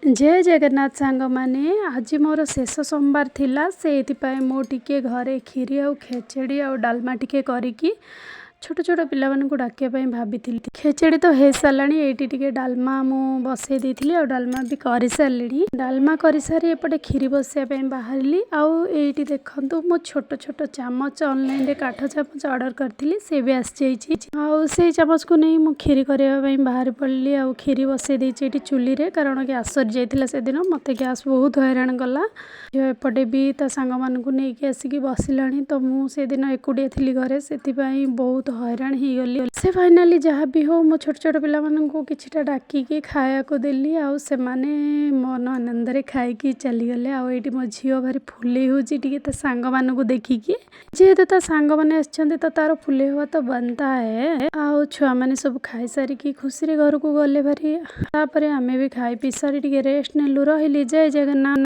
जय जगन्नाथ सांग माने आज मोर शेष सोमवार थिला से मो टिके घरे खीरी आउ खेचेड़ी आउ डालमा टिके करिकी छोट छोट पिला मानकु डाकिया भाभी खेचेड़ी तो हो साराणी ये टिके डालमा मु बसई देइथिली आउ डालमा भी कर सारे डालमा कर सारी एपटे खीरी बसाया बाहरी आउ एटी देखंतु मो छोट छोट चामच ऑनलाइन रे काठ चामच ऑर्डर करथिली से भी आसी आउ से चामच को नहीं मु खीरी करने बाहर पड़ली आउ खीरी बसई देइछि एटी चुली रे कारण गैस सरी जाइथिला से दिन मते गैस बहुत हैरान गला जो एपटे भी ता सांग मानकु नै कि आसिकी बसिलाणी तो मु से दिन एकुटिया थिली घरे सेति पई बहुत हैरान ही गली से फाइनाली जहाँ भी हो मो छोट छोट पिला मानकु किछटा डाकिकी खाया को देली आउ से माने मन आनंद रे खाइकी चली गले आउ एटी मो झियो भारी फुले होची टिके ता सांग मानकु देखिकी जेहेतु ता सांग माने आछंते तो तार फुले हुआ तो बनता है आउ छुआ माने सब खाई सारी की खुशी रे घर को गले भारी तापरे आमे भी खाई पी सारी टिके रेस्ट नेलु रहिली जय जगन्नाथ।